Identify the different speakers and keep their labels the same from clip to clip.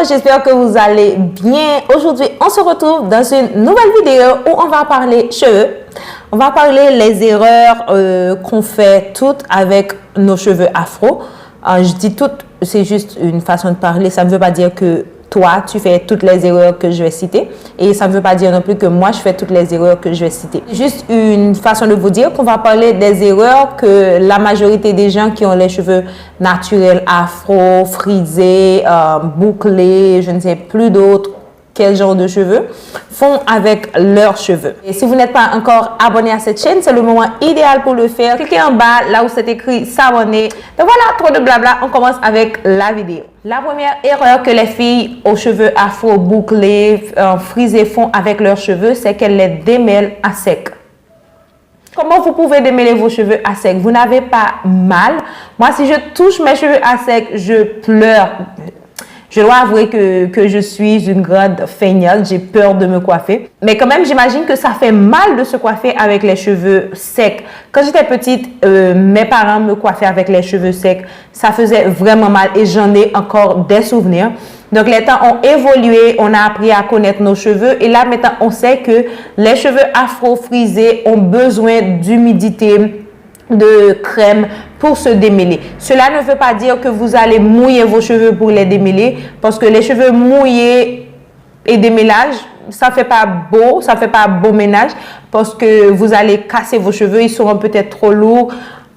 Speaker 1: j'espère que vous allez bien. Aujourd'hui, on se retrouve dans une nouvelle vidéo où on va parler cheveux. On va parler les erreurs qu'on fait toutes avec nos cheveux afro. Je dis toutes, c'est juste une façon de parler. Ça ne veut pas dire que toi, tu fais toutes les erreurs que je vais citer. Et ça ne veut pas dire non plus que moi, je fais toutes les erreurs que je vais citer. Juste une façon de vous dire qu'on va parler des erreurs que la majorité des gens qui ont les cheveux naturels, afro, frisés, bouclés, je ne sais plus d'autres, quel genre de cheveux, font avec leurs cheveux. Et si vous n'êtes pas encore abonné à cette chaîne, c'est le moment idéal pour le faire. Cliquez en bas, là où c'est écrit s'abonner. Donc voilà, trop de blabla, on commence avec la vidéo. La première erreur que les filles aux cheveux afro, bouclés, frisés font avec leurs cheveux, c'est qu'elles les démêlent à sec. Comment vous pouvez démêler vos cheveux à sec? Vous n'avez pas mal. Moi, si je touche mes cheveux à sec, je pleure. Je dois avouer que je suis une grande feignante, j'ai peur de me coiffer. Mais quand même, j'imagine que ça fait mal de se coiffer avec les cheveux secs. Quand j'étais petite, mes parents me coiffaient avec les cheveux secs. Ça faisait vraiment mal et j'en ai encore des souvenirs. Donc, les temps ont évolué, on a appris à connaître nos cheveux. Et là, maintenant, on sait que les cheveux afro-frisés ont besoin d'humidité, de crème pour se démêler. Cela ne veut pas dire que vous allez mouiller vos cheveux pour les démêler, parce que les cheveux mouillés et démêlage, ça fait pas beau, ça fait pas beau ménage, parce que vous allez casser vos cheveux, ils seront peut-être trop lourds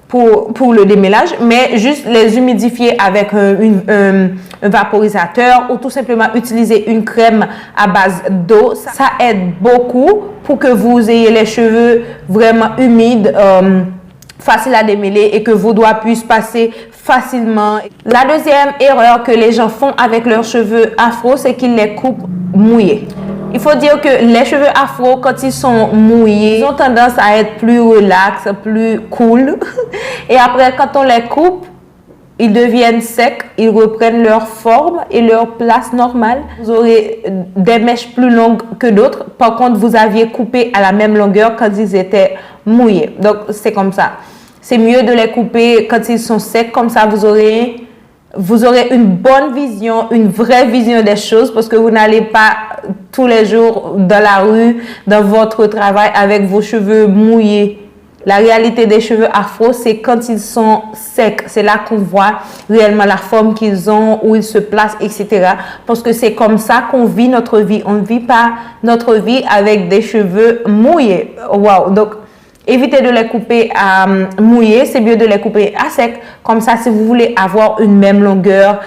Speaker 1: pour le démêlage, mais juste les humidifier avec un vaporisateur ou tout simplement utiliser une crème à base d'eau, ça aide beaucoup pour que vous ayez les cheveux vraiment humides, facile à démêler et que vos doigts puissent passer facilement. La deuxième erreur que les gens font avec leurs cheveux afro, c'est qu'ils les coupent mouillés. Il faut dire que les cheveux afro, quand ils sont mouillés, ils ont tendance à être plus relax, plus cool. Et après, quand on les coupe, ils deviennent secs, ils reprennent leur forme et leur place normale. Vous aurez des mèches plus longues que d'autres. Par contre, vous aviez coupé à la même longueur quand ils étaient mouillés. Donc, c'est comme ça. C'est mieux de les couper quand ils sont secs. Comme ça, vous aurez une bonne vision, une vraie vision des choses parce que vous n'allez pas tous les jours dans la rue, dans votre travail avec vos cheveux mouillés. La réalité des cheveux afro, c'est quand ils sont secs. C'est là qu'on voit réellement la forme qu'ils ont, où ils se placent, etc. Parce que c'est comme ça qu'on vit notre vie. On ne vit pas notre vie avec des cheveux mouillés. Wow! Donc, évitez de les couper à mouillés. C'est mieux de les couper à sec. Comme ça, si vous voulez avoir une même longueur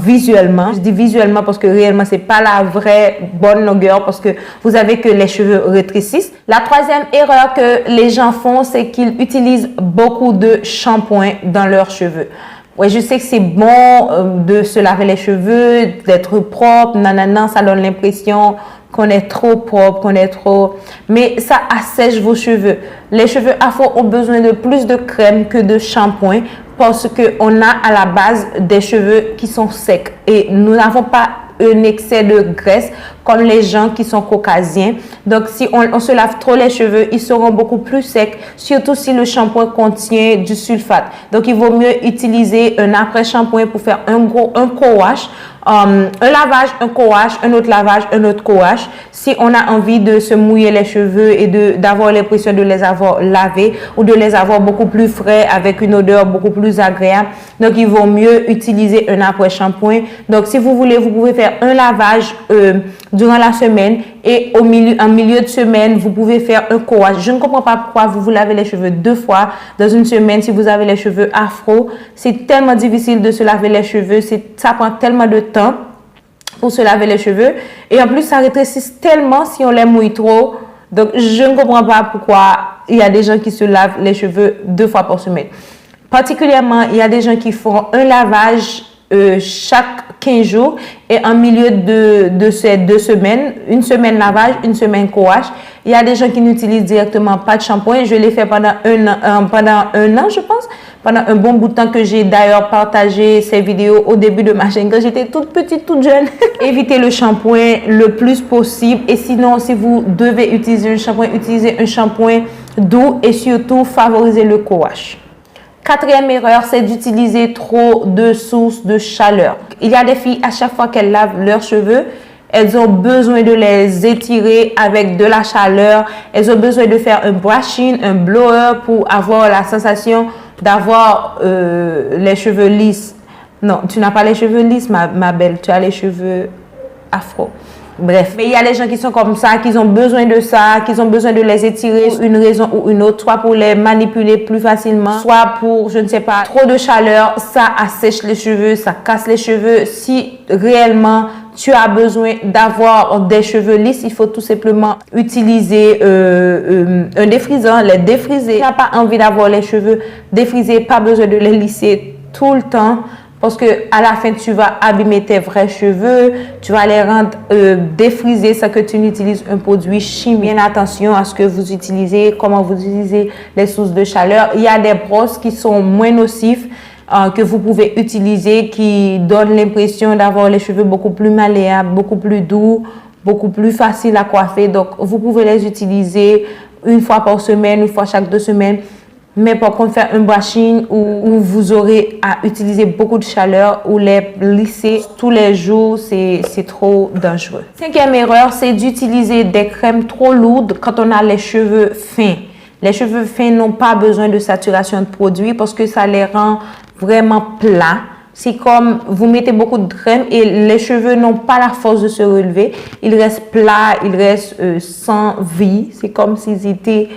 Speaker 1: visuellement. Je dis visuellement parce que réellement, c'est pas la vraie bonne longueur parce que vous avez que les cheveux rétrécissent. La troisième erreur que les gens font, c'est qu'ils utilisent beaucoup de shampoing dans leurs cheveux. Ouais, je sais que c'est bon de se laver les cheveux, d'être propre, nanana, ça donne l'impression qu'on est trop propre, qu'on est trop... Mais ça assèche vos cheveux. Les cheveux afro ont besoin de plus de crème que de shampoing parce qu'on a à la base des cheveux qui sont secs et nous n'avons pas un excès de graisse comme les gens qui sont caucasiens. Donc, si on se lave trop les cheveux, ils seront beaucoup plus secs, surtout si le shampoing contient du sulfate. Donc, il vaut mieux utiliser un après-shampoing pour faire un co-wash. Un lavage, un co-wash, un autre lavage, un autre co-wash. Si on a envie de se mouiller les cheveux et d'avoir l'impression de les avoir lavés ou de les avoir beaucoup plus frais avec une odeur beaucoup plus agréable. Donc, il vaut mieux utiliser un après-shampoing. Donc, si vous voulez, vous pouvez faire un lavage durant la semaine et en milieu de semaine, vous pouvez faire un co-wash. Je ne comprends pas pourquoi vous lavez les cheveux 2 fois dans une semaine si vous avez les cheveux afro. C'est tellement difficile de se laver les cheveux. Ça prend tellement de temps pour se laver les cheveux. Et en plus, ça rétrécit tellement si on les mouille trop. Donc, je ne comprends pas pourquoi il y a des gens qui se lavent les cheveux 2 fois par semaine. Particulièrement, il y a des gens qui font un lavage chaque 15 jours et en milieu de ces 2 semaines, une semaine lavage, une semaine co-wash. Il y a des gens qui n'utilisent directement pas de shampoing. Je l'ai fait pendant un an, je pense. Pendant un bon bout de temps que j'ai d'ailleurs partagé ces vidéos au début de ma chaîne quand j'étais toute petite, toute jeune. Évitez le shampoing le plus possible. Et sinon, si vous devez utiliser un shampoing, utilisez un shampoing doux et surtout favorisez le co-wash. Quatrième erreur, c'est d'utiliser trop de sources de chaleur. Il y a des filles, à chaque fois qu'elles lavent leurs cheveux, elles ont besoin de les étirer avec de la chaleur. Elles ont besoin de faire un brushing, un blower pour avoir la sensation d'avoir les cheveux lisses. Non, tu n'as pas les cheveux lisses, ma belle. Tu as les cheveux afro. Bref, mais il y a des gens qui sont comme ça, qui ont besoin de ça, qui ont besoin de les étirer pour une raison ou une autre, soit pour les manipuler plus facilement, soit pour, je ne sais pas, trop de chaleur, ça assèche les cheveux, ça casse les cheveux. Si réellement tu as besoin d'avoir des cheveux lisses, il faut tout simplement utiliser un défrisant, les défriser. Si tu n'as pas envie d'avoir les cheveux défrisés, pas besoin de les lisser tout le temps. Parce que à la fin, tu vas abîmer tes vrais cheveux, tu vas les rendre défrisés sans que tu n'utilises un produit chimique. Bien attention à ce que vous utilisez, comment vous utilisez les sources de chaleur. Il y a des brosses qui sont moins nocifs que vous pouvez utiliser, qui donnent l'impression d'avoir les cheveux beaucoup plus malléables, beaucoup plus doux, beaucoup plus faciles à coiffer. Donc, vous pouvez les utiliser une fois par semaine, une fois chaque 2 semaines. Mais par contre, faire un brushing où vous aurez à utiliser beaucoup de chaleur ou les lisser tous les jours, c'est trop dangereux. Cinquième erreur, c'est d'utiliser des crèmes trop lourdes quand on a les cheveux fins. Les cheveux fins n'ont pas besoin de saturation de produit parce que ça les rend vraiment plats. C'est comme vous mettez beaucoup de crème et les cheveux n'ont pas la force de se relever. Ils restent plats, ils restent sans vie. C'est comme s'ils étaient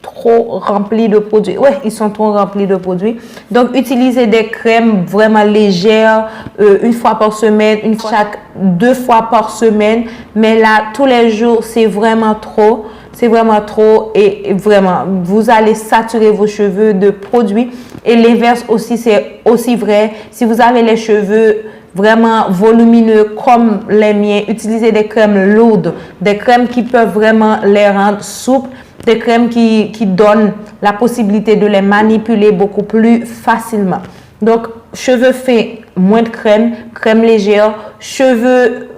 Speaker 1: trop remplis de produits. Ouais, ils sont trop remplis de produits. Donc, utilisez des crèmes vraiment légères, une fois par semaine, chaque 2 fois par semaine. Mais là, tous les jours, c'est vraiment trop. C'est vraiment trop et vraiment, vous allez saturer vos cheveux de produits. Et l'inverse aussi, c'est aussi vrai. Si vous avez les cheveux vraiment volumineux comme les miens, utilisez des crèmes lourdes, des crèmes qui peuvent vraiment les rendre souples, des crèmes qui donnent la possibilité de les manipuler beaucoup plus facilement. Donc, cheveux fins, moins de crème, crème légère, cheveux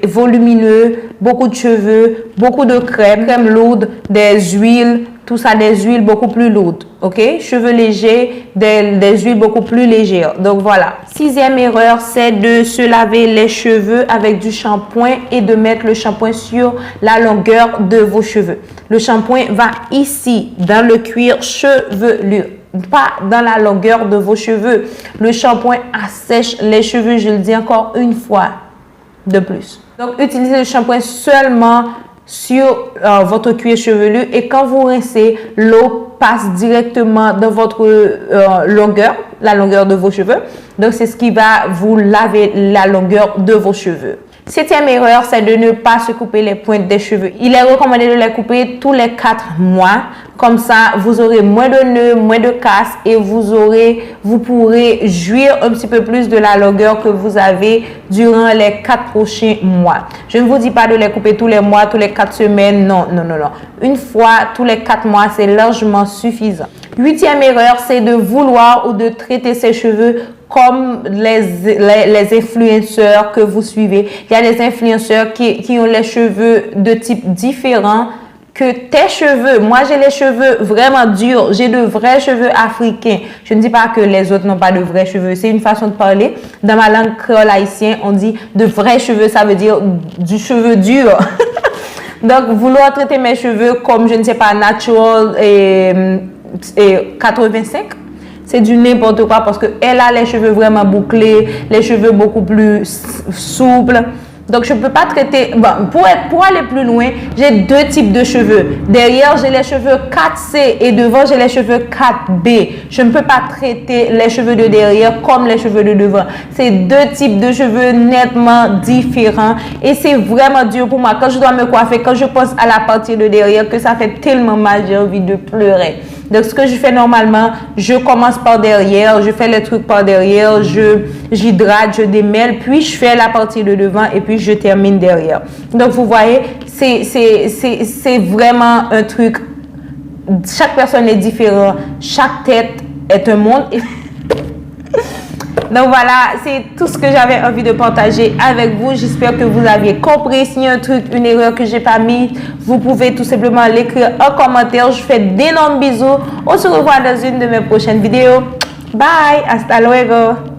Speaker 1: volumineux, beaucoup de cheveux, beaucoup de crème lourde, des huiles, tout ça, des huiles beaucoup plus lourdes, ok? Cheveux légers, des huiles beaucoup plus légères. Donc, voilà. Sixième erreur, c'est de se laver les cheveux avec du shampoing et de mettre le shampoing sur la longueur de vos cheveux. Le shampoing va ici, dans le cuir chevelu, pas dans la longueur de vos cheveux. Le shampoing assèche les cheveux, je le dis encore une fois de plus. Donc, utilisez le shampoing seulement sur votre cuir chevelu et quand vous rincez, l'eau passe directement dans votre longueur, la longueur de vos cheveux. Donc, c'est ce qui va vous laver la longueur de vos cheveux. Septième erreur, c'est de ne pas se couper les pointes des cheveux. Il est recommandé de les couper tous les 4 mois. Comme ça, vous aurez moins de nœuds, moins de casse et vous pourrez jouir un petit peu plus de la longueur que vous avez durant les 4 prochains mois. Je ne vous dis pas de les couper tous les mois, tous les 4 semaines. Non, non, non, non. Une fois tous les 4 mois, c'est largement suffisant. Huitième erreur, c'est de vouloir ou de traiter ses cheveux comme les influenceurs que vous suivez. Il y a des influenceurs qui ont les cheveux de type différent que tes cheveux. Moi, j'ai les cheveux vraiment durs. J'ai de vrais cheveux africains. Je ne dis pas que les autres n'ont pas de vrais cheveux. C'est une façon de parler. Dans ma langue créole haïtienne, on dit de vrais cheveux. Ça veut dire du cheveu dur. Donc, vouloir traiter mes cheveux comme, je ne sais pas, natural et 85, c'est du n'importe quoi parce qu'elle a les cheveux vraiment bouclés, les cheveux beaucoup plus souples. Donc, je ne peux pas traiter... Bon, pour aller plus loin, j'ai 2 types de cheveux. Derrière, j'ai les cheveux 4C et devant, j'ai les cheveux 4B. Je ne peux pas traiter les cheveux de derrière comme les cheveux de devant. C'est 2 types de cheveux nettement différents et c'est vraiment dur pour moi. Quand je dois me coiffer, quand je pense à la partie de derrière, que ça fait tellement mal, j'ai envie de pleurer. Donc, ce que je fais normalement, je commence par derrière, je fais les trucs par derrière, j'hydrate, je démêle, puis je fais la partie de devant et puis je termine derrière. Donc, vous voyez, c'est vraiment un truc. Chaque personne est différente, chaque tête est un monde. Donc voilà, c'est tout ce que j'avais envie de partager avec vous. J'espère que vous aviez compris. S'il y a un truc, une erreur que j'ai pas mis, vous pouvez tout simplement l'écrire en commentaire. Je vous fais d'énormes bisous. On se revoit dans une de mes prochaines vidéos. Bye, hasta luego.